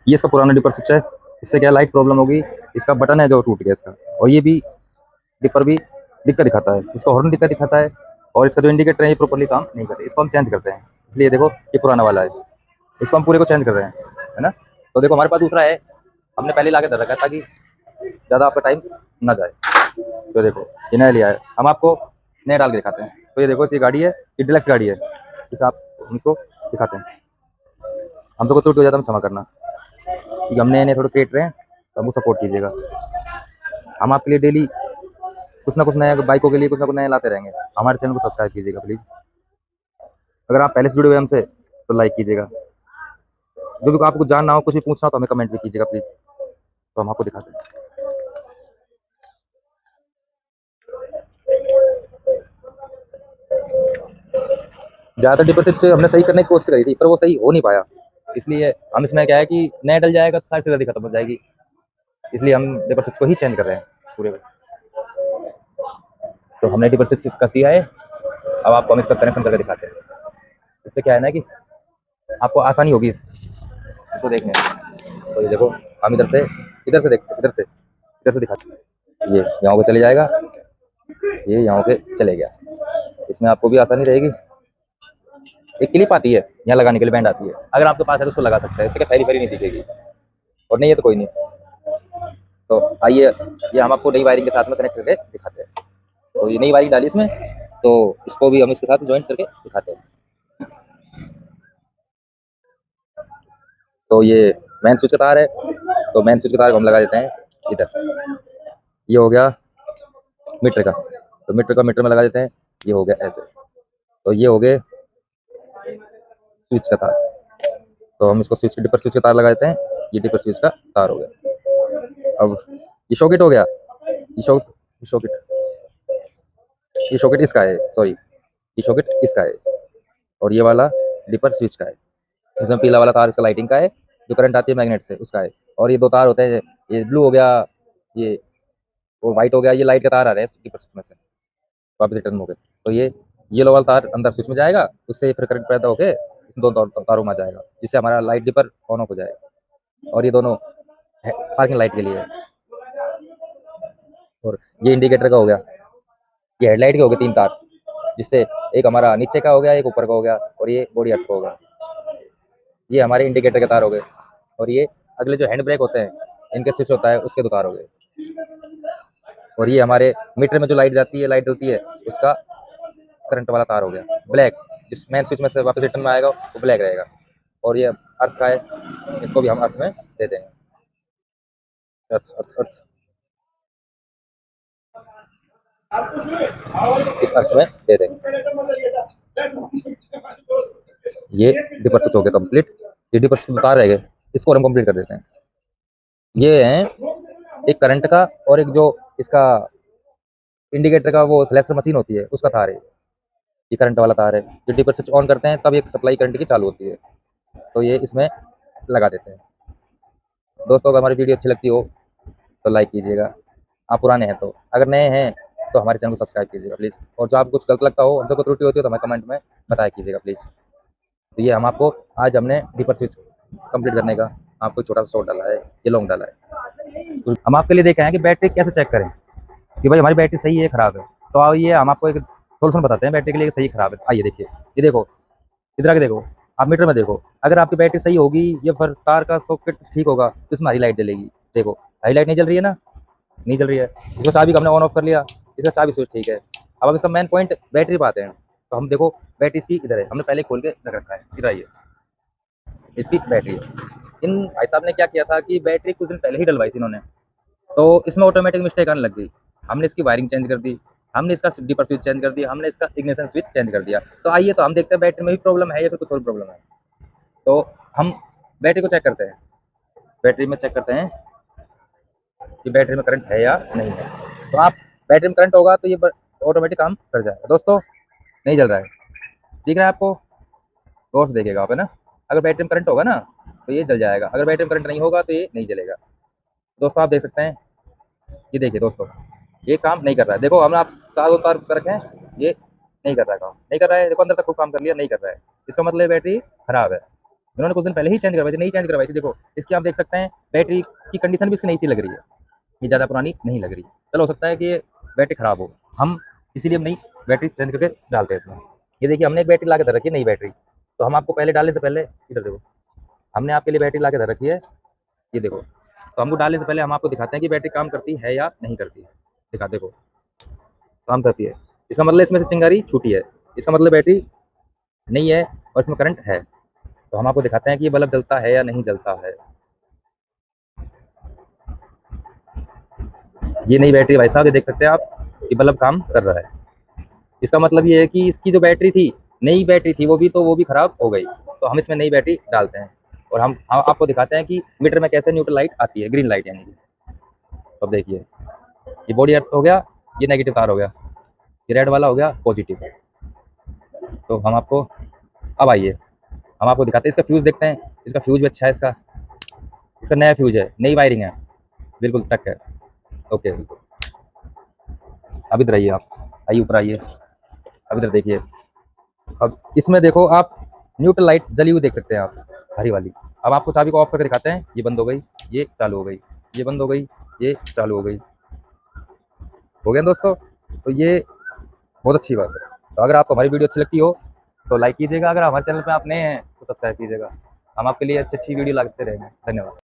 ये इसका पुराना डिपर स्विच है। इससे क्या लाइट प्रॉब्लम होगी, इसका बटन है जो टूट गया इसका। और ये भी डिपर भी दिक्कत दिखाता है, इसका हॉर्न दिक्कत दिखाता है। और इसका जो इंडिकेटर है ये प्रॉपर्ली काम नहीं कर रहा है, इसको हम चेंज करते हैं। इसलिए देखो ये पुराना वाला है, इसको हम पूरे को चेंज कर रहे हैं, है ना। तो देखो हमारे पास दूसरा है, हमने पहले ला के धर रखा है ताकि ज़्यादा आपका टाइम ना जाए। तो देखो ये नया लिया है, हम आपको नया डाल के दिखाते हैं। तो ये देखो ये गाड़ी है, ये डिलक्स गाड़ी है, इसे आप हम इसको दिखाते हैं। हमसे को त्रुटि हो जाता है हम क्षमा करना, क्योंकि हमने इन्हें थोड़े क्रिएटर हैं, तो हमको सपोर्ट कीजिएगा। हम आपके लिए डेली कुछ ना कुछ नया बाइकों के लिए कुछ ना कुछ नया लाते रहेंगे। हमारे चैनल को सब्सक्राइब कीजिएगा प्लीज़। अगर आप पहले से जुड़े हुए हमसे तो लाइक कीजिएगा। जो भी आपको जानना हो, कुछ भी पूछना हो तो हमें कमेंट भी कीजिएगा प्लीज़, तो हम आपको दिखाते हैं। ज़्यादातर डिपॉजिट हमने सही करने की कोशिश करी थी, पर वो सही हो नहीं पाया। इसलिए हम इसमें क्या है कि नया डल जाएगा तो सारी से जल्दी खत्म हो जाएगी। इसलिए हम डिपॉजिट को ही चेंज कर रहे हैं पूरे में। तो हमने डिपॉजिट कस दिया है, अब आपको हम इसका कनेक्शन करके दिखाते हैं। इससे क्या है ना कि आपको आसानी होगी इसको देखने में। तो ये देखो हम इधर से देखते, इधर से दिखाते हैं। ये यहाँ पे चले जाएगा, ये यहाँ पे चले गया। इसमें आपको भी आसानी रहेगी। एक क्लिप आती है यहाँ लगाने के लिए, बैंड आती है, अगर आपके पास है तो उसको लगा सकते हैं, इससे क्या फैरी फैरी नहीं दिखेगी। और नहीं है तो कोई नहीं। तो आइए ये हम आपको नई वायरिंग के साथ में कनेक्ट करके दिखाते हैं। तो ये नई वायरिंग डाली इसमें, तो इसको भी हम इसके साथ ज्वाइंट करके दिखाते हैं। तो ये मेन स्विच का तार है, तो मेन स्विच का तार को हम लगा देते हैं इधर। ये हो गया मीटर का, तो मीटर में लगा देते हैं। ये हो गया ऐसे। तो ये हो गए स्विच का तार। तो हम इसको स्विच डिपर स्विच का तार लगा देते हैं। ये डिपर स्विच का तार हो गया। अब ये शॉकेट हो गया, शॉकेट ये शॉकेट इसका है, सॉरी ये शॉकेट इसका है। और ये वाला डिपर स्विच का है। इसमें पीला वाला तार इसका लाइटिंग का है, जो करंट आती है मैग्नेट से उसका है। और ये दो तार होते हैं, ये ब्लू हो गया, ये और व्हाइट हो गया, ये लाइट के तार आ रहे हैं डिपर स्विच में से वापस रिटर्न हो गए। तो ये येलो वाला तार अंदर स्विच में जाएगा, उससे फिर करंट पैदा होकर इन दो तारों में जाएगा, जिससे हमारा लाइट डिपर ऑन ऑफ हो जाएगा। और ये दोनों पार्किंग लाइट के लिए है। और ये इंडिकेटर का हो गया, ये हेडलाइट के हो गए तीन तार, जिससे एक हमारा नीचे का हो गया, एक ऊपर का हो गया, और ये बॉडी अर्थ का हो गया। ये हमारे इंडिकेटर के तार हो गए। और ये अगले जो हैंड ब्रेक होते हैं, इनके स्विच होता है, उसके दो तार हो गए। और ये हमारे मीटर में जो लाइट जाती है, लाइट जलती है, उसका करंट वाला तार हो गया ब्लैक, जिस मेन स्विच में से वापस रिटर्न में आएगा वो ब्लैक रहेगा। और ये अर्थ का है, इसको भी हम अर्थ में दे देंगे। अर्थ अर्थ अर्थ इस अर्थ में दे देंगे। ये डिपर स्विच हो गया कंप्लीट। ये डिपर स्विच तार रह गए, इसको हम कंप्लीट कर देते हैं। ये है एक करंट का, और एक जो इसका इंडिकेटर का वो फ्लैशर मशीन होती है उसका तार है। ये करंट वाला तार है, जो डिपर स्विच ऑन करते हैं तब ये सप्लाई करंट की चालू होती है। तो ये इसमें लगा देते हैं। दोस्तों अगर हमारी वीडियो अच्छी लगती हो तो लाइक कीजिएगा, आप पुराने हैं तो, अगर नए हैं तो हमारे चैनल को सब्सक्राइब कीजिएगा प्लीज़। और जो आपको कुछ गलत लगता हो, हमसे कोई त्रुटि होती हो तो हमें कमेंट में बताया कीजिएगा प्लीज़। तो ये हम आपको आज हमने डिपर स्विच कंप्लीट करने का आपको छोटा सा शॉर्ट डाला है, ये लॉन्ग डाला है। तो हम आपके लिए देखे हैं कि बैटरी कैसे चेक करें कि भाई हमारी बैटरी सही है खराब है। तो आइए हम आपको एक सोल्यूशन बताते हैं बैटरी के लिए सही खराब है। आइए देखिए, ये देखो, इधर आके देखो, आप मीटर में देखो, अगर आपकी बैटरी सही होगी या फिर तार का सॉकेट ठीक होगा तो इसमें हरी लाइट जलेगी। देखो हरी लाइट नहीं जल रही है ना, नहीं जल रही है। इसका चाबी को हमने ऑन ऑफ कर लिया, इसका चाबी स्विच ठीक है। अब हम इसका मेन पॉइंट बैटरी पे आते हैं। तो हम देखो बैटरी इसकी इधर है, हमने पहले खोल के रख रखा है, इधर आइए, इसकी बैटरी है। इन भाई साहब ने क्या किया था कि बैटरी कुछ दिन पहले ही डलवाई थी इन्होंने, तो इसमें ऑटोमेटिक मिस्टेक आने लग गई। हमने इसकी वायरिंग चेंज कर दी, हमने इसका डीपर स्विच चेंज कर दिया, हमने इसका इग्निशन स्विच चेंज कर दिया। तो आइए तो हम देखते हैं बैटरी में भी प्रॉब्लम है या फिर कुछ और प्रॉब्लम है। तो हम बैटरी को चेक करते हैं, बैटरी में चेक करते हैं कि बैटरी में करंट है या नहीं है। तो आप बैटरी में करंट होगा तो ये ऑटोमेटिक काम कर जाएगा। दोस्तों नहीं जल रहा है, दिख रहा है आपको, गौर से देखिएगा आप, है ना। अगर बैटरी में करंट होगा ना तो ये जल जाएगा, अगर बैटरी में करंट नहीं होगा तो ये नहीं जलेगा। दोस्तों आप देख सकते हैं, ये देखिए दोस्तों, ये काम नहीं कर रहा है। देखो हमने आप तार दो तार कर रखे हैं, ये नहीं कर रहा है, काम नहीं कर रहा है। देखो अंदर तक खूब काम कर लिया, नहीं कर रहा है, इसका मतलब बैटरी खराब है। इन्होंने कुछ दिन पहले ही चेंज करवाई थी, नई चेंज करवाई थी। देखो इसकी आप देख सकते हैं बैटरी की कंडीशन भी इसकी नई सी लग रही है, ये ज़्यादा पुरानी नहीं लग रही। चलो हो सकता है कि ये बैटरी खराब हो, हम इसीलिए नई बैटरी चेंज करके डालते हैं इसमें। ये देखिए हमने एक बैटरी ला के धर रखी है, नई बैटरी। तो हम आपको पहले डालने से पहले इधर देखो, हमने आपके लिए बैटरी ला के धर रखी है, ये देखो। तो हमको डालने से पहले हम आपको दिखाते हैं कि बैटरी काम करती है या नहीं करती है। दिखा देखो, काम करती है, इसका मतलब इसमें से चिंगारी छूटी है, इसका मतलब बैटरी नहीं है और इसमें करंट है। तो हम आपको दिखाते हैं कि ये बल्ब जलता है या नहीं जलता है। ये नई बैटरी भाई साहब, ये देख सकते हैं आप, ये बल्ब काम कर रहा है। इसका मतलब ये है कि इसकी जो बैटरी थी, नई बैटरी थी, वो भी खराब हो गई। तो हम इसमें नई बैटरी डालते हैं और हम आपको दिखाते हैं कि मीटर में कैसे न्यूट्रल लाइट आती है, ग्रीन लाइट यानी कि। तो अब देखिए ये बॉडी अर्थ हो गया, ये नेगेटिव तार हो गया, ये रेड वाला हो गया पॉजिटिव। तो हम आपको, अब आइए हम आपको दिखाते हैं, इसका फ्यूज़ देखते हैं। इसका फ्यूज़ भी अच्छा है, इसका इसका नया फ्यूज़ है, नई वायरिंग है, बिल्कुल टक है। ओके, अब इधर आइए आप, आइए ऊपर आइए, अब इधर देखिए। अब इसमें देखो आप, न्यूट्रल लाइट जली हुई देख सकते हैं आप, हरी वाली। अब आपको चाबी को ऑफ करके दिखाते हैं, ये बंद हो गई, ये चालू हो गई, ये बंद हो गई, ये चालू हो गई। हो गया दोस्तों। तो ये बहुत अच्छी बात है। तो अगर आपको हमारी वीडियो अच्छी लगती हो तो लाइक कीजिएगा, अगर हमारे चैनल पे आप नए हैं तो सब्सक्राइब कीजिएगा। हम आपके लिए अच्छी अच्छी वीडियो लाते रहेंगे। धन्यवाद।